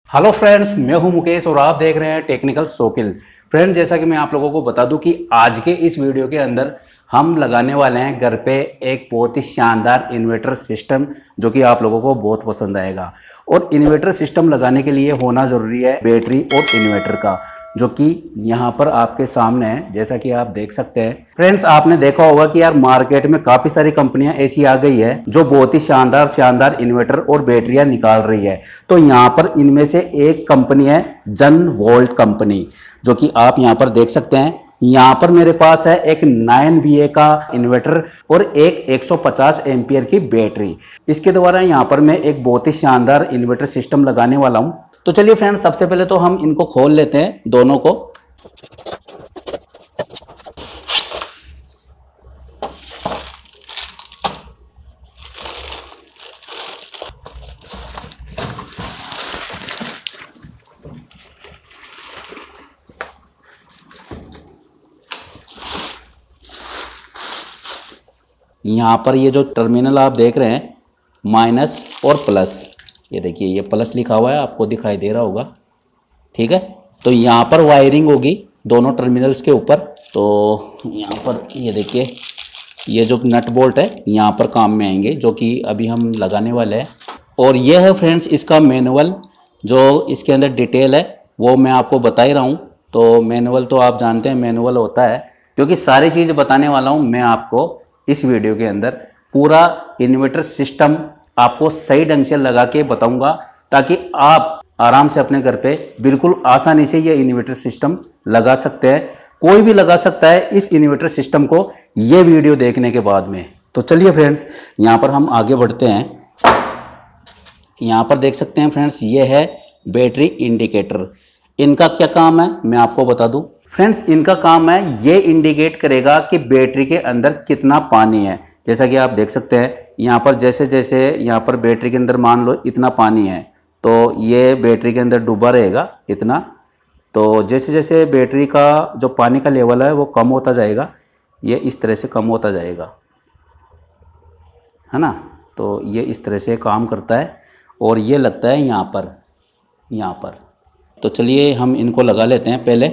Hello friends, मैं हूं मुकेश और आप देख रहे हैं टेक्निकल सोकिल। फ्रेंड्स, जैसा कि मैं आप लोगों को बता दूं कि आज के इस वीडियो के अंदर हम लगाने वाले हैं घर पे एक बहुत ही शानदार इन्वर्टर सिस्टम, जो कि आप लोगों को बहुत पसंद आएगा। और इन्वर्टर सिस्टम लगाने के लिए होना ज़रूरी है बैटरी और इन्वर्टर का, जो कि यहाँ पर आपके सामने है, जैसा कि आप देख सकते हैं। फ्रेंड्स, आपने देखा होगा कि यार मार्केट में काफ़ी सारी कंपनियां ऐसी आ गई है जो बहुत ही शानदार शानदार इन्वर्टर और बैटरियां निकाल रही है। तो यहाँ पर इनमें से एक कंपनी है जन वोल्ट कंपनी, जो कि आप यहाँ पर देख सकते हैं। यहाँ पर मेरे पास है एक 9VA का इन्वर्टर और एक 150 एम्पियर की बैटरी। इसके द्वारा यहाँ पर मैं एक बहुत ही शानदार इन्वर्टर सिस्टम लगाने वाला हूँ। तो चलिए फ्रेंड्स, सबसे पहले तो हम इनको खोल लेते हैं दोनों को। यहाँ पर ये जो टर्मिनल आप देख रहे हैं, माइनस और प्लस, ये देखिए ये प्लस लिखा हुआ है, आपको दिखाई दे रहा होगा। ठीक है, तो यहाँ पर वायरिंग होगी दोनों टर्मिनल्स के ऊपर। तो यहाँ पर ये देखिए, ये जो नट बोल्ट है यहाँ पर काम में आएंगे, जो कि अभी हम लगाने वाले हैं। और ये है फ्रेंड्स इसका मैनुअल, जो इसके अंदर डिटेल है वो मैं आपको बता ही रहा हूँ। तो मैनुअल तो आप जानते हैं मैनुअल होता है, क्योंकि सारी चीज़ बताने वाला हूँ मैं आपको इस वीडियो के अंदर। पूरा इन्वर्टर सिस्टम आपको सही ढंग से लगा के बताऊंगा, ताकि आप आराम से अपने घर पे बिल्कुल आसानी से ये इन्वर्टर सिस्टम लगा सकते हैं। कोई भी लगा सकता है इस इन्वर्टर सिस्टम को ये वीडियो देखने के बाद में। तो चलिए फ्रेंड्स, यहाँ पर हम आगे बढ़ते हैं। यहाँ पर देख सकते हैं फ्रेंड्स, ये है बैटरी इंडिकेटर। इनका क्या काम है मैं आपको बता दूं। फ्रेंड्स, इनका काम है ये इंडिकेट करेगा कि बैटरी के अंदर कितना पानी है। जैसा कि आप देख सकते हैं यहाँ पर, जैसे जैसे यहाँ पर बैटरी के अंदर मान लो इतना पानी है, तो ये बैटरी के अंदर डूबा रहेगा इतना। तो जैसे जैसे बैटरी का जो पानी का लेवल है वो कम होता जाएगा, ये इस तरह से कम होता जाएगा, है ना। तो ये इस तरह से काम करता है और ये लगता है यहाँ पर। तो चलिए हम इनको लगा लेते हैं पहले।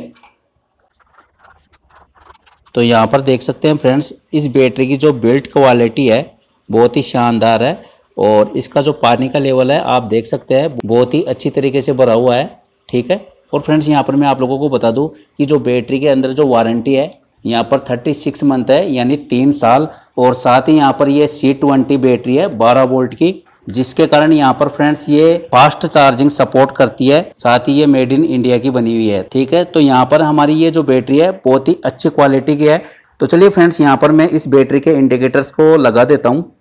तो यहाँ पर देख सकते हैं फ्रेंड्स, इस बैटरी की जो बिल्ड क्वालिटी है बहुत ही शानदार है। और इसका जो पानी का लेवल है आप देख सकते हैं, बहुत ही अच्छी तरीके से भरा हुआ है। ठीक है, और फ्रेंड्स यहाँ पर मैं आप लोगों को बता दूं कि जो बैटरी के अंदर जो वारंटी है यहाँ पर 36 मंथ है, यानी 3 साल। और साथ ही यहाँ पर ये C20 बैटरी है 12 वोल्ट की, जिसके कारण यहाँ पर फ्रेंड्स ये फास्ट चार्जिंग सपोर्ट करती है। साथ ही ये मेड इन इंडिया की बनी हुई है। ठीक है, तो यहाँ पर हमारी ये जो बैटरी है बहुत ही अच्छी क्वालिटी की है। तो चलिए फ्रेंड्स, यहाँ पर मैं इस बैटरी के इंडिकेटर्स को लगा देता हूँ।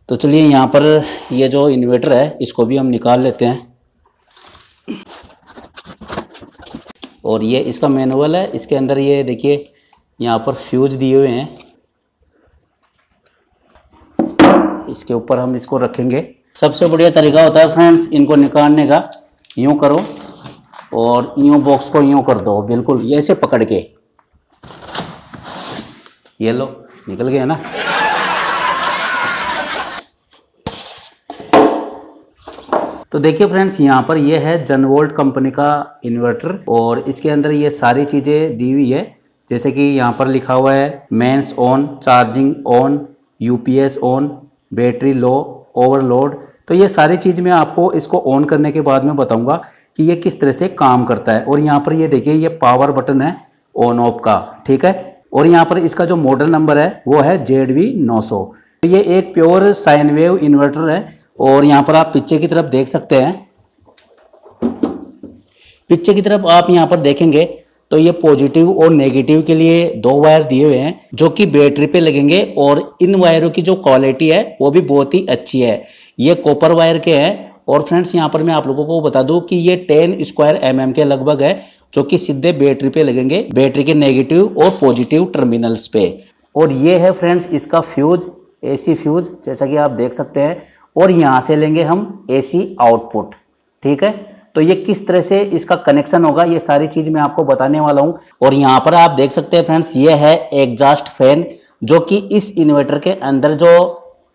तो चलिए यहाँ पर ये जो इन्वर्टर है इसको भी हम निकाल लेते हैं। और ये इसका मैनुअल है, इसके अंदर ये देखिए यहाँ पर फ्यूज दिए हुए हैं, इसके ऊपर हम इसको रखेंगे। सबसे बढ़िया तरीका होता है फ्रेंड्स इनको निकालने का, यूँ करो और यूँ बॉक्स को यूँ कर दो, बिल्कुल ये ऐसे पकड़ के, ये लो निकल गया ना। तो देखिए फ्रेंड्स, यहाँ पर ये है जन वोल्ट कंपनी का इन्वर्टर और इसके अंदर ये सारी चीज़ें दी हुई है। जैसे कि यहाँ पर लिखा हुआ है mains on, charging on, UPS on, battery low, overload. तो ये सारी चीज़ मैं आपको इसको ऑन करने के बाद में बताऊंगा कि ये किस तरह से काम करता है। और यहाँ पर ये देखिए ये पावर बटन है ऑन ऑफ का। ठीक है, और यहाँ पर इसका जो मॉडल नंबर है वो है ZV900। ये एक प्योर साइन वेव इन्वर्टर है। और यहाँ पर आप पीछे की तरफ देख सकते हैं, पीछे की तरफ आप यहाँ पर देखेंगे तो ये पॉजिटिव और नेगेटिव के लिए 2 वायर दिए हुए हैं, जो कि बैटरी पे लगेंगे। और इन वायरों की जो क्वालिटी है वो भी बहुत ही अच्छी है। ये कॉपर वायर के हैं। और फ्रेंड्स यहाँ पर मैं आप लोगों को बता दूं कि ये 10 स्क्वायर mm के लगभग है, जो कि सीधे बैटरी पे लगेंगे, बैटरी के नेगेटिव और पॉजिटिव टर्मिनल्स पे। और ये है फ्रेंड्स इसका फ्यूज, AC फ्यूज, जैसा कि आप देख सकते हैं। और यहाँ से लेंगे हम AC आउटपुट। ठीक है, तो ये किस तरह से इसका कनेक्शन होगा ये सारी चीज मैं आपको बताने वाला हूँ। और यहाँ पर आप देख सकते हैं फ्रेंड्स, ये है एग्जॉस्ट फैन, जो कि इस इन्वर्टर के अंदर जो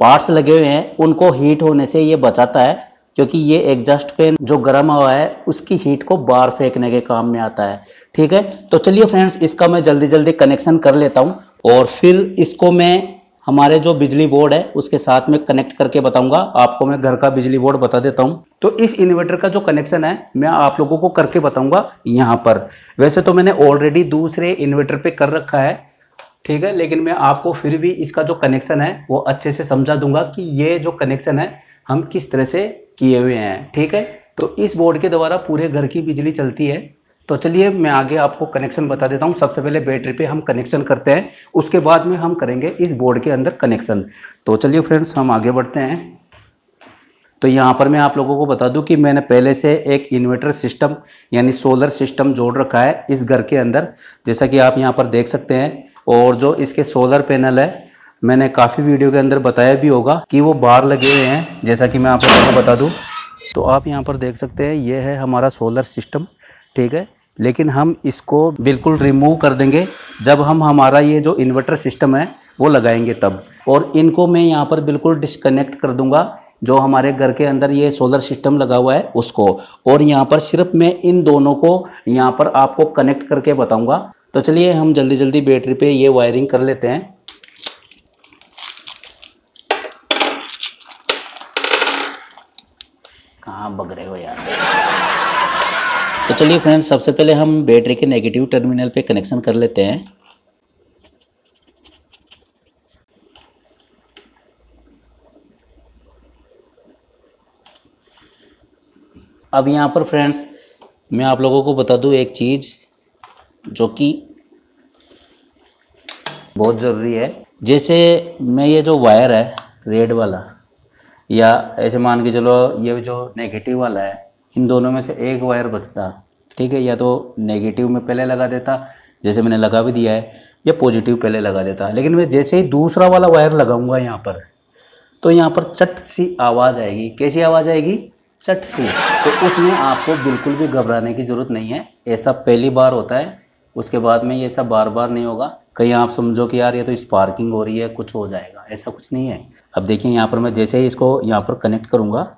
पार्ट्स लगे हुए हैं उनको हीट होने से ये बचाता है, क्योंकि ये एग्जॉस्ट फैन जो गर्म हवा है उसकी हीट को बाहर फेंकने के काम में आता है। ठीक है, तो चलिए फ्रेंड्स इसका मैं जल्दी जल्दी कनेक्शन कर लेता हूँ और फिर इसको मैं हमारे जो बिजली बोर्ड है उसके साथ में कनेक्ट करके बताऊंगा। आपको मैं घर का बिजली बोर्ड बता देता हूं। तो इस इन्वर्टर का जो कनेक्शन है मैं आप लोगों को करके बताऊंगा यहाँ पर। वैसे तो मैंने ऑलरेडी दूसरे इन्वर्टर पे कर रखा है, ठीक है, लेकिन मैं आपको फिर भी इसका जो कनेक्शन है वो अच्छे से समझा दूंगा कि ये जो कनेक्शन है हम किस तरह से किए हुए हैं। ठीक है, तो इस बोर्ड के द्वारा पूरे घर की बिजली चलती है। तो चलिए मैं आगे आपको कनेक्शन बता देता हूँ। सबसे पहले बैटरी पे हम कनेक्शन करते हैं, उसके बाद में हम करेंगे इस बोर्ड के अंदर कनेक्शन। तो चलिए फ्रेंड्स हम आगे बढ़ते हैं। तो यहाँ पर मैं आप लोगों को बता दूं कि मैंने पहले से एक इन्वर्टर सिस्टम यानी सोलर सिस्टम जोड़ रखा है इस घर के अंदर, जैसा कि आप यहाँ पर देख सकते हैं। और जो इसके सोलर पैनल है मैंने काफ़ी वीडियो के अंदर बताया भी होगा कि वो बाहर लगे हुए हैं, जैसा कि मैं आप लोगों को बता दूँ। तो आप यहाँ पर देख सकते हैं ये है हमारा सोलर सिस्टम, ठीक है। लेकिन हम इसको बिल्कुल रिमूव कर देंगे जब हम हमारा ये जो इन्वर्टर सिस्टम है वो लगाएंगे तब। और इनको मैं यहाँ पर बिल्कुल डिस्कनेक्ट कर दूंगा जो हमारे घर के अंदर ये सोलर सिस्टम लगा हुआ है उसको। और यहाँ पर सिर्फ मैं इन दोनों को यहाँ पर आपको कनेक्ट करके बताऊंगा। तो चलिए हम जल्दी जल्दी बैटरी पे ये वायरिंग कर लेते हैं। कहाँ बग रहे हो यार। तो चलिए फ्रेंड्स सबसे पहले हम बैटरी के नेगेटिव टर्मिनल पे कनेक्शन कर लेते हैं। अब यहाँ पर फ्रेंड्स मैं आप लोगों को बता दूँ एक चीज़ जो कि बहुत ज़रूरी है। जैसे मैं ये जो वायर है रेड वाला, या ऐसे मान के चलो ये जो नेगेटिव वाला है, इन दोनों में से एक वायर बचता, ठीक है, या तो नेगेटिव में पहले लगा देता जैसे मैंने लगा भी दिया है, या पॉजिटिव पहले लगा देता। लेकिन मैं जैसे ही दूसरा वाला वायर लगाऊंगा यहाँ पर, तो यहाँ पर चट सी आवाज़ आएगी। कैसी आवाज़ आएगी? चट सी। तो उसमें आपको बिल्कुल भी घबराने की ज़रूरत नहीं है। ऐसा पहली बार होता है, उसके बाद में ये सब बार बार नहीं होगा। कहीं आप समझो कि यार ये तो स्पार्किंग हो रही है, कुछ हो जाएगा, ऐसा कुछ नहीं है। अब देखिए यहाँ पर मैं जैसे ही इसको यहाँ पर कनेक्ट करूँगा,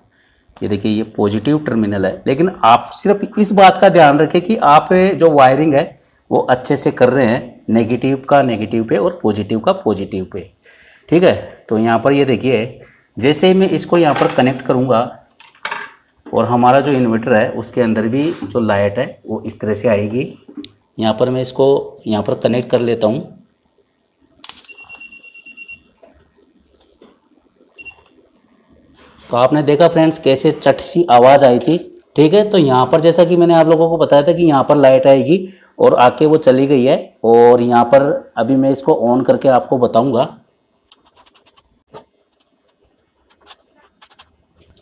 ये देखिए ये पॉजिटिव टर्मिनल है। लेकिन आप सिर्फ इस बात का ध्यान रखें कि आप जो वायरिंग है वो अच्छे से कर रहे हैं, नेगेटिव का नेगेटिव पे और पॉजिटिव का पॉजिटिव पे, ठीक है। तो यहाँ पर ये देखिए जैसे ही मैं इसको यहाँ पर कनेक्ट करूँगा और हमारा जो इन्वर्टर है उसके अंदर भी जो लाइट है वो इस तरह से आएगी। यहाँ पर मैं इसको यहाँ पर कनेक्ट कर लेता हूँ। तो आपने देखा फ्रेंड्स कैसे चट सी आवाज़ आई थी, ठीक है। तो यहाँ पर जैसा कि मैंने आप लोगों को बताया था कि यहाँ पर लाइट आएगी और आके वो चली गई है। और यहाँ पर अभी मैं इसको ऑन करके आपको बताऊंगा,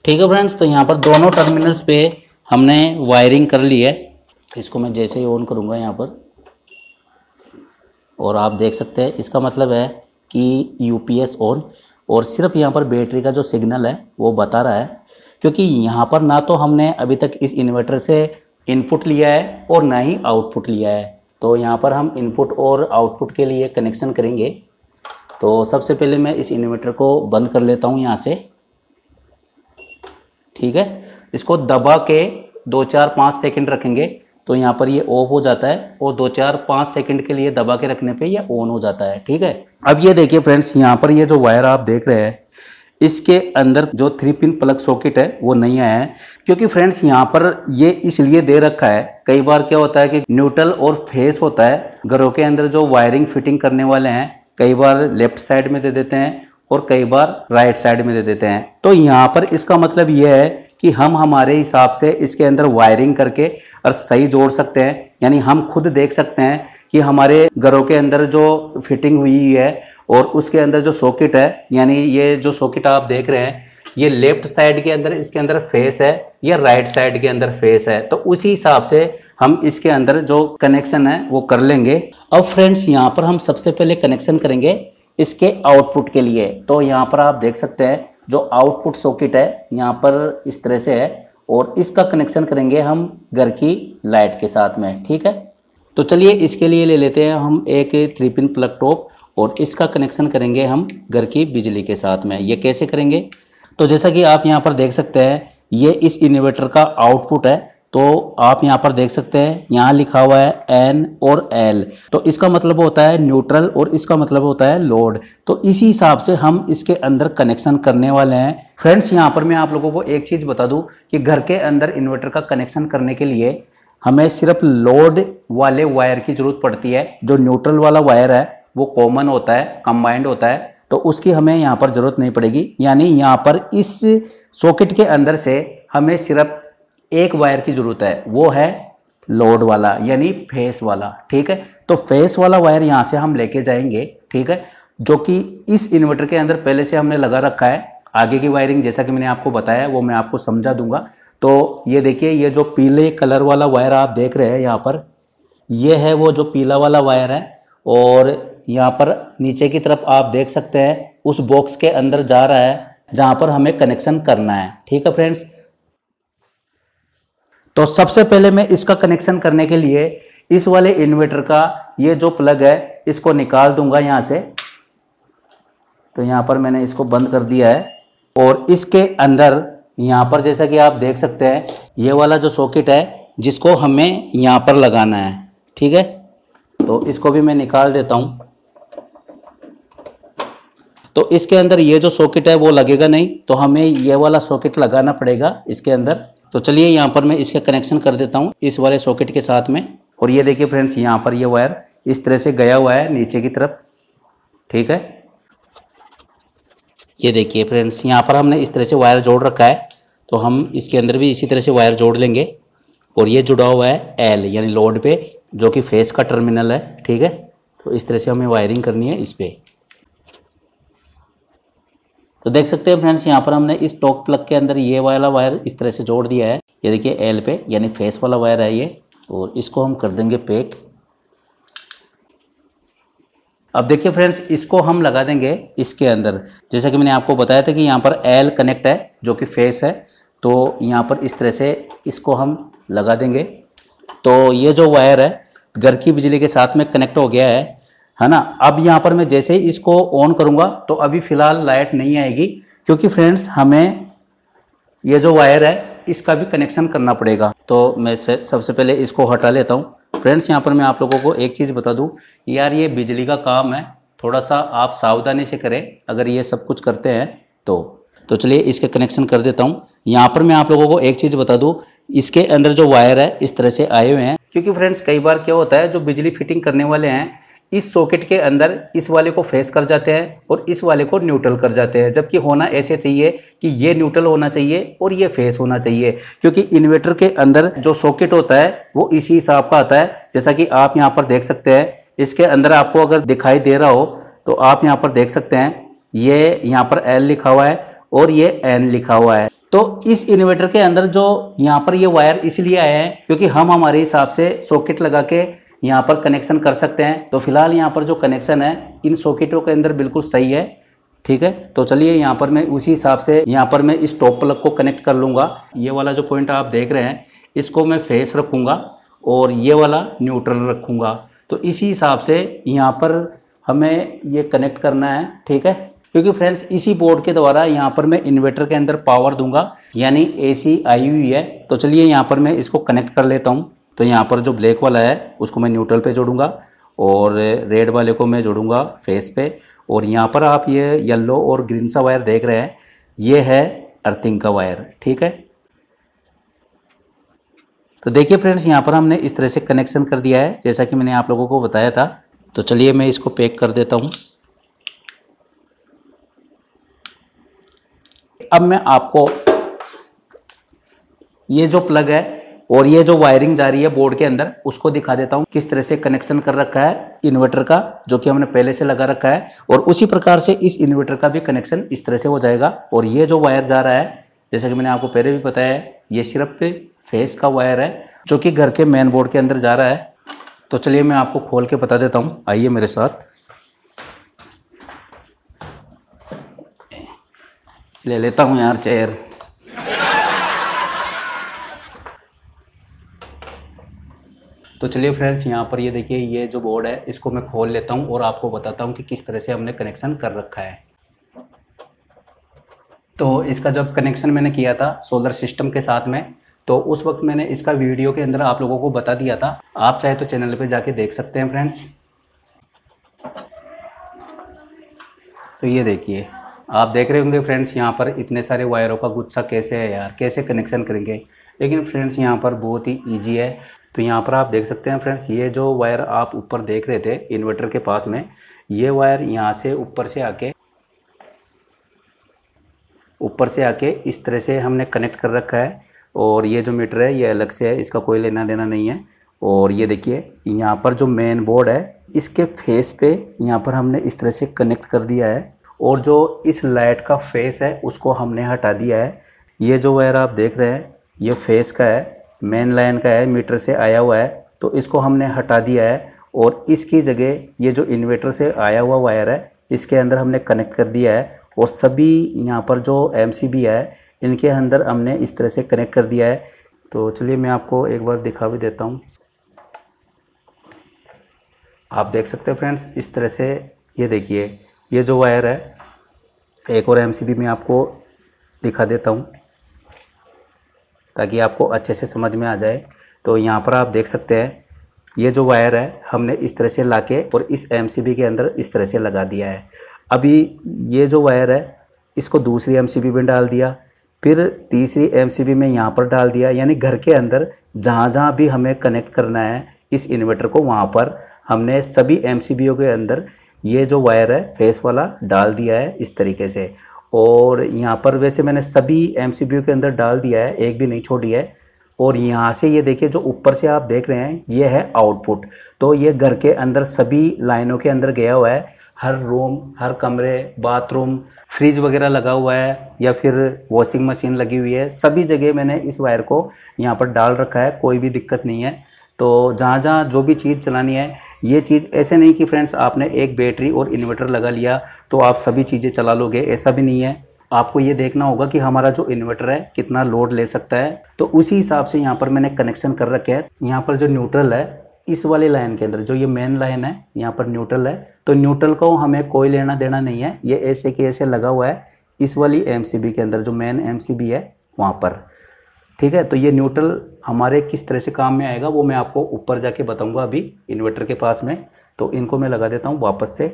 ठीक है फ्रेंड्स। तो यहाँ पर दोनों टर्मिनल्स पे हमने वायरिंग कर ली है। इसको मैं जैसे ही ऑन करूँगा यहाँ पर, और आप देख सकते हैं इसका मतलब है कि यूपीएस ऑन। और सिर्फ यहाँ पर बैटरी का जो सिग्नल है वो बता रहा है, क्योंकि यहाँ पर ना तो हमने अभी तक इस इन्वर्टर से इनपुट लिया है और ना ही आउटपुट लिया है। तो यहाँ पर हम इनपुट और आउटपुट के लिए कनेक्शन करेंगे। तो सबसे पहले मैं इस इन्वर्टर को बंद कर लेता हूँ यहाँ से, ठीक है। इसको दबा के 2-4-5 सेकंड रखेंगे तो यहाँ पर ये ऑफ हो जाता है, और 2-4-5 सेकंड के लिए दबा के रखने पे ये ऑन हो जाता है, ठीक है। अब ये देखिए फ्रेंड्स यहाँ पर ये जो वायर आप देख रहे हैं इसके अंदर जो 3 पिन प्लग सॉकेट है वो नहीं आया है, क्योंकि फ्रेंड्स यहाँ पर ये इसलिए दे रखा है। कई बार क्या होता है कि न्यूट्रल और फेस होता है, घरों के अंदर जो वायरिंग फिटिंग करने वाले हैं कई बार लेफ्ट साइड में दे देते हैं और कई बार राइट साइड में दे देते हैं। तो यहाँ पर इसका मतलब ये है कि हम हमारे हिसाब से इसके अंदर वायरिंग करके और सही जोड़ सकते हैं। यानी हम खुद देख सकते हैं कि हमारे घरों के अंदर जो फिटिंग हुई है और उसके अंदर जो सॉकेट है, यानी ये जो सॉकेट आप देख रहे हैं ये लेफ्ट साइड के अंदर इसके अंदर फेस है या राइट साइड के अंदर फेस है। तो उसी हिसाब से हम इसके अंदर जो कनेक्शन है वो कर लेंगे। अब फ्रेंड्स यहाँ पर हम सबसे पहले कनेक्शन करेंगे इसके आउटपुट के लिए। तो यहाँ पर आप देख सकते हैं जो आउटपुट सॉकेट है यहाँ पर इस तरह से है, और इसका कनेक्शन करेंगे हम घर की लाइट के साथ में, ठीक है। तो चलिए इसके लिए ले लेते हैं हम एक 3 पिन प्लग टॉप और इसका कनेक्शन करेंगे हम घर की बिजली के साथ में। ये कैसे करेंगे? तो जैसा कि आप यहाँ पर देख सकते हैं, ये इस इन्वर्टर का आउटपुट है। तो आप यहाँ पर देख सकते हैं, यहाँ लिखा हुआ है N और L। तो इसका मतलब होता है न्यूट्रल और इसका मतलब होता है लोड। तो इसी हिसाब से हम इसके अंदर कनेक्शन करने वाले हैं। फ्रेंड्स, यहाँ पर मैं आप लोगों को एक चीज़ बता दूँ कि घर के अंदर इन्वर्टर का कनेक्शन करने के लिए हमें सिर्फ लोड वाले वायर की ज़रूरत पड़ती है। जो न्यूट्रल वाला वायर है वो कॉमन होता है, कंबाइंड होता है, तो उसकी हमें यहाँ पर ज़रूरत नहीं पड़ेगी। यानी यहाँ पर इस सॉकेट के अंदर से हमें सिर्फ एक वायर की ज़रूरत है, वो है लोड वाला यानी फेस वाला। ठीक है, तो फेस वाला वायर यहाँ से हम लेके जाएंगे। ठीक है, जो कि इस इन्वर्टर के अंदर पहले से हमने लगा रखा है। आगे की वायरिंग जैसा कि मैंने आपको बताया वो मैं आपको समझा दूंगा। तो ये देखिए, ये जो पीले कलर वाला वायर आप देख रहे हैं यहाँ पर, ये है वो जो पीला वाला वायर है। और यहाँ पर नीचे की तरफ आप देख सकते हैं उस बॉक्स के अंदर जा रहा है जहाँ पर हमें कनेक्शन करना है। ठीक है फ्रेंड्स, तो सबसे पहले मैं इसका कनेक्शन करने के लिए इस वाले इन्वर्टर का ये जो प्लग है इसको निकाल दूंगा यहाँ से। तो यहाँ पर मैंने इसको बंद कर दिया है और इसके अंदर यहाँ पर जैसा कि आप देख सकते हैं ये वाला जो सॉकेट है जिसको हमें यहाँ पर लगाना है। ठीक है, तो इसको भी मैं निकाल देता हूँ। तो इसके अंदर ये जो सॉकेट है वो लगेगा नहीं, तो हमें ये वाला सॉकेट लगाना पड़ेगा इसके अंदर। तो चलिए यहाँ पर मैं इसका कनेक्शन कर देता हूँ इस वाले सॉकेट के साथ में। और ये देखिए फ्रेंड्स, यहाँ पर ये वायर इस तरह से गया हुआ है नीचे की तरफ। ठीक है, ये देखिए फ्रेंड्स, यहाँ पर हमने इस तरह से वायर जोड़ रखा है। तो हम इसके अंदर भी इसी तरह से वायर जोड़ लेंगे। और ये जुड़ा हुआ है L यानी लोड पे, जो कि फेस का टर्मिनल है। ठीक है, तो इस तरह से हमें वायरिंग करनी है इस पे। तो देख सकते हैं फ्रेंड्स, यहाँ पर हमने इस टॉप प्लग के अंदर ये वाला वायर इस तरह से जोड़ दिया है। ये देखिए L पे यानी फेस वाला वायर है ये। और इसको हम कर देंगे पैक। अब देखिए फ्रेंड्स, इसको हम लगा देंगे इसके अंदर। जैसा कि मैंने आपको बताया था कि यहाँ पर L कनेक्ट है जो कि फेस है। तो यहाँ पर इस तरह से इसको हम लगा देंगे। तो ये जो वायर है घर की बिजली के साथ में कनेक्ट हो गया है ना। अब यहाँ पर मैं जैसे ही इसको ऑन करूँगा तो अभी फ़िलहाल लाइट नहीं आएगी, क्योंकि फ्रेंड्स हमें ये जो वायर है इसका भी कनेक्शन करना पड़ेगा। तो मैं सबसे पहले इसको हटा लेता हूँ। फ्रेंड्स, यहाँ पर मैं आप लोगों को एक चीज़ बता दूँ, यार ये बिजली का काम है, थोड़ा सा आप सावधानी से करें अगर ये सब कुछ करते हैं तो चलिए इसके कनेक्शन कर देता हूँ। यहाँ पर मैं आप लोगों को एक चीज़ बता दूँ, इसके अंदर जो वायर है इस तरह से आए हुए हैं। क्योंकि फ्रेंड्स कई बार क्या होता है, जो बिजली फिटिंग करने वाले हैं इस सॉकेट के अंदर इस वाले को फेस कर जाते हैं और इस वाले को न्यूट्रल कर जाते हैं। जबकि होना ऐसे चाहिए कि ये न्यूट्रल होना चाहिए और ये फेस होना चाहिए, क्योंकि इन्वर्टर के अंदर जो सॉकेट होता है वो इसी हिसाब का आता है। जैसा कि आप यहाँ पर देख सकते हैं, इसके अंदर आपको अगर दिखाई दे रहा हो तो आप यहाँ पर देख सकते हैं, ये यहाँ पर L लिखा हुआ है और ये N लिखा हुआ है। तो इस इन्वर्टर के अंदर जो यहाँ पर ये वायर इसलिए आए हैं क्योंकि हम हमारे हिसाब से सॉकेट लगा के यहाँ पर कनेक्शन कर सकते हैं। तो फिलहाल यहाँ पर जो कनेक्शन है इन सॉकेटों के अंदर बिल्कुल सही है। ठीक है, तो चलिए यहाँ पर मैं उसी हिसाब से यहाँ पर मैं इस टॉप प्लग को कनेक्ट कर लूँगा। ये वाला जो पॉइंट आप देख रहे हैं इसको मैं फेस रखूँगा और ये वाला न्यूट्रल रखूँगा। तो इसी हिसाब से यहाँ पर हमें ये कनेक्ट करना है। ठीक है, क्योंकि फ्रेंड्स इसी बोर्ड के द्वारा यहाँ पर मैं इन्वर्टर के अंदर पावर दूंगा, यानी AC आई हुई है। तो चलिए यहाँ पर मैं इसको कनेक्ट कर लेता हूँ। तो यहाँ पर जो ब्लैक वाला है उसको मैं न्यूट्रल पे जोड़ूंगा और रेड वाले को मैं जोड़ूंगा फेस पे। और यहाँ पर आप ये येलो और ग्रीन सा वायर देख रहे हैं, ये है अर्थिंग का वायर। ठीक है, तो देखिए फ्रेंड्स यहाँ पर हमने इस तरह से कनेक्शन कर दिया है जैसा कि मैंने आप लोगों को बताया था। तो चलिए मैं इसको पैक कर देता हूँ। अब मैं आपको ये जो प्लग है और ये जो वायरिंग जा रही है बोर्ड के अंदर उसको दिखा देता हूँ किस तरह से कनेक्शन कर रखा है इन्वर्टर का, जो कि हमने पहले से लगा रखा है। और उसी प्रकार से इस इन्वर्टर का भी कनेक्शन इस तरह से हो जाएगा। और ये जो वायर जा रहा है जैसे कि मैंने आपको पहले भी बताया, ये सिर्फ फेस का वायर है जो कि घर के मेन बोर्ड के अंदर जा रहा है। तो चलिए मैं आपको खोल के बता देता हूँ, आइए मेरे साथ। ले लेता हूँ यार चेयर। तो चलिए फ्रेंड्स, यहाँ पर ये देखिए, ये जो बोर्ड है इसको मैं खोल लेता हूँ और आपको बताता हूँ कि किस तरह से हमने कनेक्शन कर रखा है। तो इसका जब कनेक्शन मैंने किया था सोलर सिस्टम के साथ में, तो उस वक्त मैंने इसका वीडियो के अंदर आप लोगों को बता दिया था। आप चाहे तो चैनल पे जाके देख सकते हैं फ्रेंड्स। तो ये देखिए, आप देख रहे होंगे फ्रेंड्स, यहाँ पर इतने सारे वायरों का गुच्छा कैसे है यार, कैसे कनेक्शन करेंगे। लेकिन फ्रेंड्स यहाँ पर बहुत ही ईजी है। तो यहाँ पर आप देख सकते हैं फ्रेंड्स, ये जो वायर आप ऊपर देख रहे थे इन्वर्टर के पास में, ये वायर यहाँ से ऊपर से आके इस तरह से हमने कनेक्ट कर रखा है। और ये जो मीटर है ये अलग से है, इसका कोई लेना देना नहीं है। और ये देखिए, यहाँ पर जो मेन बोर्ड है इसके फेस पे यहाँ पर हमने इस तरह से कनेक्ट कर दिया है। और जो इस लाइट का फेस है उसको हमने हटा दिया है। ये जो वायर आप देख रहे हैं ये फेस का है, मेन लाइन का है, मीटर से आया हुआ है, तो इसको हमने हटा दिया है। और इसकी जगह ये जो इन्वर्टर से आया हुआ वायर है इसके अंदर हमने कनेक्ट कर दिया है। और सभी यहाँ पर जो MCB है इनके अंदर हमने इस तरह से कनेक्ट कर दिया है। तो चलिए मैं आपको एक बार दिखा भी देता हूँ। आप देख सकते हैं फ्रेंड्स, इस तरह से ये देखिए, ये जो वायर है, एक और MCB मैं आपको दिखा देता हूँ ताकि आपको अच्छे से समझ में आ जाए। तो यहाँ पर आप देख सकते हैं ये जो वायर है हमने इस तरह से लाके और इस MCB के अंदर इस तरह से लगा दिया है। अभी ये जो वायर है इसको दूसरी MCB में डाल दिया, फिर तीसरी MCB में यहाँ पर डाल दिया। यानी घर के अंदर जहाँ जहाँ भी हमें कनेक्ट करना है इस इन्वर्टर को, वहाँ पर हमने सभी MCBओं के अंदर ये जो वायर है फेस वाला डाल दिया है इस तरीके से। और यहाँ पर वैसे मैंने सभी MCBओं के अंदर डाल दिया है, एक भी नहीं छोड़ी है। और यहाँ से ये देखिए, जो ऊपर से आप देख रहे हैं ये है आउटपुट। तो ये घर के अंदर सभी लाइनों के अंदर गया हुआ है। हर रूम, हर कमरे, बाथरूम, फ्रिज वगैरह लगा हुआ है या फिर वॉशिंग मशीन लगी हुई है, सभी जगह मैंने इस वायर को यहाँ पर डाल रखा है, कोई भी दिक्कत नहीं है। तो जहाँ जहाँ जो भी चीज़ चलानी है, ये चीज़ ऐसे नहीं कि फ्रेंड्स आपने एक बैटरी और इन्वर्टर लगा लिया तो आप सभी चीज़ें चला लोगे, ऐसा भी नहीं है। आपको ये देखना होगा कि हमारा जो इन्वर्टर है कितना लोड ले सकता है। तो उसी हिसाब से यहाँ पर मैंने कनेक्शन कर रखे हैं। यहाँ पर जो न्यूट्रल है इस वाली लाइन के अंदर, जो ये मेन लाइन है यहाँ पर न्यूट्रल है, तो न्यूट्रल को हमें कोई लेना देना नहीं है, ये ऐसे के ऐसे लगा हुआ है इस वाली MCB के अंदर, जो मेन MCB है वहाँ पर। ठीक है, तो ये न्यूट्रल हमारे किस तरह से काम में आएगा वो मैं आपको ऊपर जाके बताऊंगा अभी इन्वर्टर के पास में। तो इनको मैं लगा देता हूँ वापस से।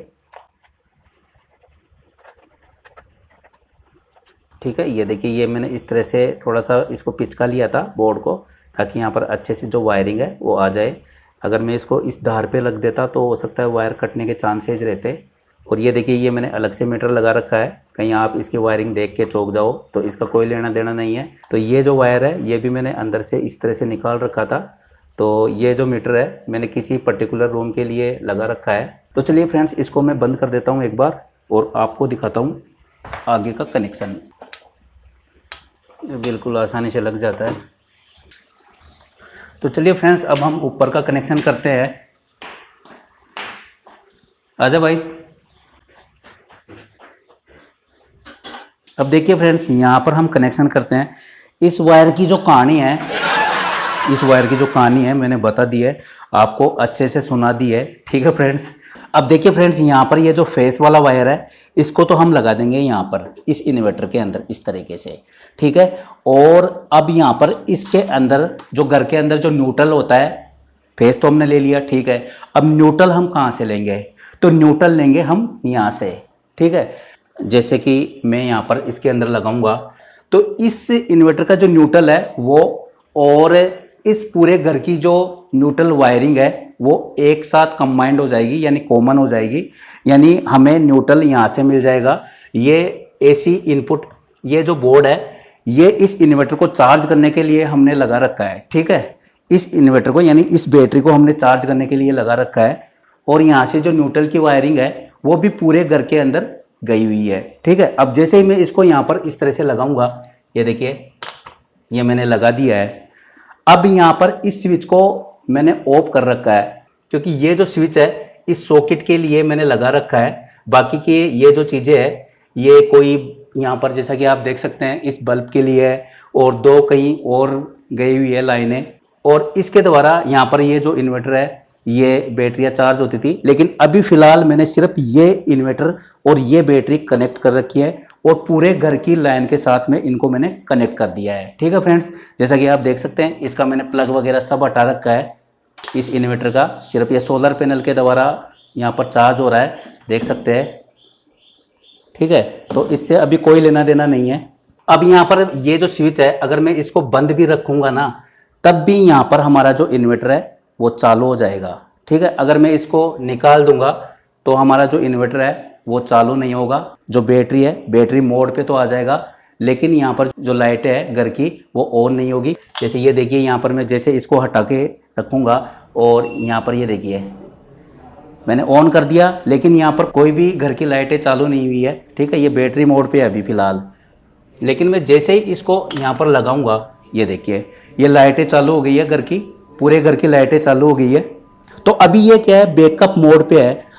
ठीक है, ये देखिए, ये मैंने इस तरह से थोड़ा सा इसको पिचका लिया था बोर्ड को, ताकि यहाँ पर अच्छे से जो वायरिंग है वो आ जाए। अगर मैं इसको इस धार पे लग देता तो हो सकता है वायर कटने के चांसेस रहते। और ये देखिए, ये मैंने अलग से मीटर लगा रखा है, कहीं आप इसकी वायरिंग देख के चौंक जाओ तो इसका कोई लेना देना नहीं है। तो ये जो वायर है ये भी मैंने अंदर से इस तरह से निकाल रखा था। तो ये जो मीटर है मैंने किसी पर्टिकुलर रूम के लिए लगा रखा है। तो चलिए फ्रेंड्स, इसको मैं बंद कर देता हूँ एक बार और आपको दिखाता हूँ आगे का कनेक्शन। बिल्कुल आसानी से लग जाता है। तो चलिए फ्रेंड्स, अब हम ऊपर का कनेक्शन करते हैं। आजा भाई। अब देखिए फ्रेंड्स, यहाँ पर हम कनेक्शन करते हैं। इस वायर की जो कहानी है मैंने बता दी है, आपको अच्छे से सुना दी है। ठीक है फ्रेंड्स, अब देखिए फ्रेंड्स, यहाँ पर ये जो फेस वाला वायर है इसको तो हम लगा देंगे यहाँ पर इस इन्वर्टर के अंदर इस तरीके से। ठीक है, और अब यहाँ पर इसके अंदर जो घर के अंदर जो न्यूट्रल होता है, फेस तो हमने ले लिया। ठीक है, अब न्यूट्रल हम कहाँ से लेंगे? तो न्यूट्रल लेंगे हम यहाँ से। ठीक है, जैसे कि मैं यहाँ पर इसके अंदर लगाऊंगा तो इस इन्वर्टर का जो न्यूट्रल है वो और इस पूरे घर की जो न्यूट्रल वायरिंग है वो एक साथ कंबाइंड हो जाएगी, यानी कॉमन हो जाएगी। यानी हमें न्यूट्रल यहाँ से मिल जाएगा। ये AC इनपुट, ये जो बोर्ड है ये इस इन्वर्टर को चार्ज करने के लिए हमने लगा रखा है। ठीक है, इस इन्वर्टर को यानी इस बैटरी को हमने चार्ज करने के लिए लगा रखा है। और यहाँ से जो न्यूट्रल की वायरिंग है वो भी पूरे घर के अंदर गई हुई है। ठीक है, अब जैसे ही मैं इसको यहाँ पर इस तरह से लगाऊंगा, ये देखिए ये मैंने लगा दिया है। अब यहाँ पर इस स्विच को मैंने ऑफ कर रखा है, क्योंकि ये जो स्विच है इस सॉकेट के लिए मैंने लगा रखा है। बाकी की ये जो चीज़ें हैं ये कोई यहाँ पर जैसा कि आप देख सकते हैं इस बल्ब के लिए है, और दो कहीं और गई हुई है लाइनें। और इसके द्वारा यहाँ पर ये जो इन्वर्टर है ये बैटरियाँ चार्ज होती थी, लेकिन अभी फिलहाल मैंने सिर्फ ये इन्वर्टर और ये बैटरी कनेक्ट कर रखी है और पूरे घर की लाइन के साथ में इनको मैंने कनेक्ट कर दिया है। ठीक है फ्रेंड्स, जैसा कि आप देख सकते हैं इसका मैंने प्लग वगैरह सब हटा रखा है इस इन्वर्टर का, सिर्फ ये सोलर पैनल के द्वारा यहाँ पर चार्ज हो रहा है, देख सकते हैं। ठीक है, तो इससे अभी कोई लेना देना नहीं है। अब यहाँ पर ये जो स्विच है अगर मैं इसको बंद भी रखूँगा ना तब भी यहाँ पर हमारा जो इन्वर्टर है वो चालू हो जाएगा। ठीक है, अगर मैं इसको निकाल दूंगा तो हमारा जो इन्वर्टर है वो चालू नहीं होगा। जो बैटरी है बैटरी मोड पे तो आ जाएगा, लेकिन यहाँ पर जो लाइट है घर की वो ऑन नहीं होगी। जैसे ये देखिए यहाँ पर मैं जैसे इसको हटा के रखूँगा और यहाँ पर ये देखिए मैंने ऑन कर दिया, लेकिन यहाँ पर कोई भी घर की लाइटें चालू नहीं हुई है। ठीक है, ये बैटरी मोड पे है अभी फ़िलहाल, लेकिन मैं जैसे ही इसको यहाँ पर लगाऊंगा ये देखिए ये लाइटें चालू हो गई है, घर की पूरे घर की लाइटें चालू हो गई है। तो अभी ये क्या है, बैकअप मोड पे है।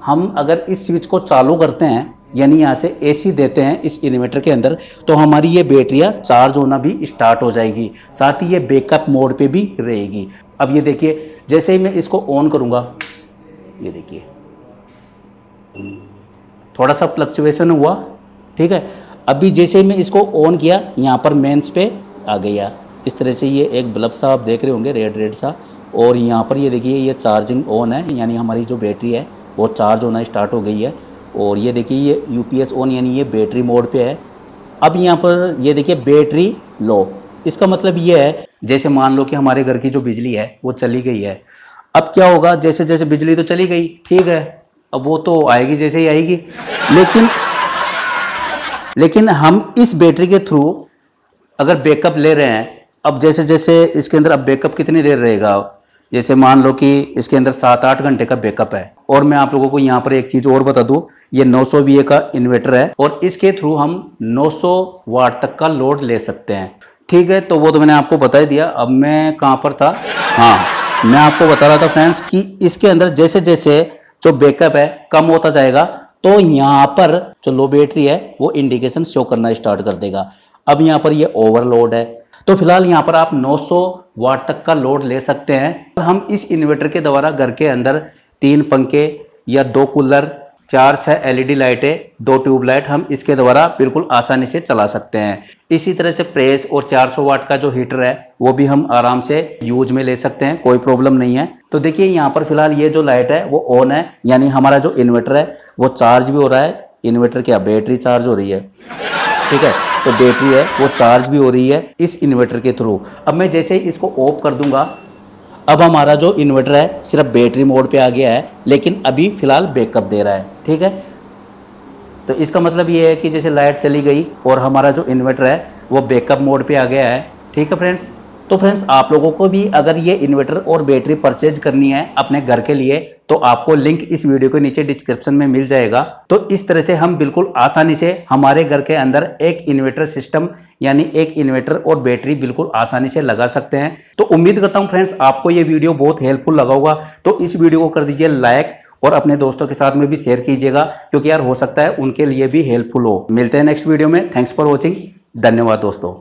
हम अगर इस स्विच को चालू करते हैं यानी यहाँ से एसी देते हैं इस इन्वर्टर के अंदर, तो हमारी ये बैटरियाँ चार्ज होना भी स्टार्ट हो जाएगी, साथ ही ये बैकअप मोड पे भी रहेगी। अब ये देखिए जैसे ही मैं इसको ऑन करूँगा ये देखिए थोड़ा सा फ्लक्चुएशन हुआ। ठीक है, अभी जैसे ही मैं इसको ऑन किया यहाँ पर मेंस पे आ गया। इस तरह से ये एक बल्ब सा आप देख रहे होंगे रेड रेड सा, और यहाँ पर ये देखिए ये चार्जिंग ऑन है, यानी हमारी जो बैटरी है वो चार्ज होना स्टार्ट हो गई है। और ये देखिए ये यूपीएस ऑन यानी ये बैटरी मोड पे है। अब यहाँ पर ये देखिए बैटरी लो, इसका मतलब ये है जैसे मान लो कि हमारे घर की जो बिजली है वो चली गई है। अब क्या होगा, जैसे जैसे बिजली तो चली गई, ठीक है, अब वो तो आएगी जैसे ही आएगी, लेकिन हम इस बैटरी के थ्रू अगर बैकअप ले रहे हैं, अब जैसे जैसे इसके अंदर अब बैकअप कितनी देर रहेगा, जैसे मान लो कि इसके अंदर 7-8 घंटे का बैकअप है। और मैं आप लोगों को यहाँ पर एक चीज़ और बता दूँ, ये 900 VA का इन्वर्टर है और इसके थ्रू हम 900 वाट तक का लोड ले सकते हैं। ठीक है, तो वो तो मैंने आपको बता ही दिया। अब मैं कहाँ पर था, हाँ मैं आपको बता रहा था फ्रेंड्स कि इसके अंदर जैसे जैसे जो बैकअप है कम होता जाएगा तो यहाँ पर जो लो बैटरी है वो इंडिकेशन शो करना स्टार्ट कर देगा। अब यहाँ पर ये ओवरलोड है, तो फिलहाल यहाँ पर आप 900 वाट तक का लोड ले सकते हैं। हम इस इन्वर्टर के द्वारा घर के अंदर 3 पंखे या 2 कूलर, 4-6 LED लाइटें, 2 ट्यूबलाइट हम इसके द्वारा बिल्कुल आसानी से चला सकते हैं। इसी तरह से प्रेस और 400 वाट का जो हीटर है वो भी हम आराम से यूज में ले सकते हैं, कोई प्रॉब्लम नहीं है। तो देखिए यहाँ पर फिलहाल ये जो लाइट है वो ऑन है, यानी हमारा जो इन्वर्टर है वो चार्ज भी हो रहा है। इन्वर्टर क्या, बैटरी चार्ज हो रही है। ठीक है, तो बैटरी है वो चार्ज भी हो रही है इस इन्वर्टर के थ्रू। अब मैं जैसे ही इसको ऑफ कर दूंगा, अब हमारा जो इन्वर्टर है सिर्फ बैटरी मोड पे आ गया है, लेकिन अभी फिलहाल बैकअप दे रहा है। ठीक है, तो इसका मतलब ये है कि जैसे लाइट चली गई और हमारा जो इन्वर्टर है वो बैकअप मोड पे आ गया है। ठीक है फ्रेंड्स, तो फ्रेंड्स आप लोगों को भी अगर ये इन्वर्टर और बैटरी परचेज करनी है अपने घर के लिए तो आपको लिंक इस वीडियो के नीचे डिस्क्रिप्शन में मिल जाएगा। तो इस तरह से हम बिल्कुल आसानी से हमारे घर के अंदर एक इन्वर्टर सिस्टम यानी एक इन्वर्टर और बैटरी बिल्कुल आसानी से लगा सकते हैं। तो उम्मीद करता हूं फ्रेंड्स आपको ये वीडियो बहुत हेल्पफुल लगा होगा। तो इस वीडियो को कर दीजिए लाइक और अपने दोस्तों के साथ में भी शेयर कीजिएगा, क्योंकि यार हो सकता है उनके लिए भी हेल्पफुल हो। मिलते हैं नेक्स्ट वीडियो में। थैंक्स फॉर वॉचिंग, धन्यवाद दोस्तों।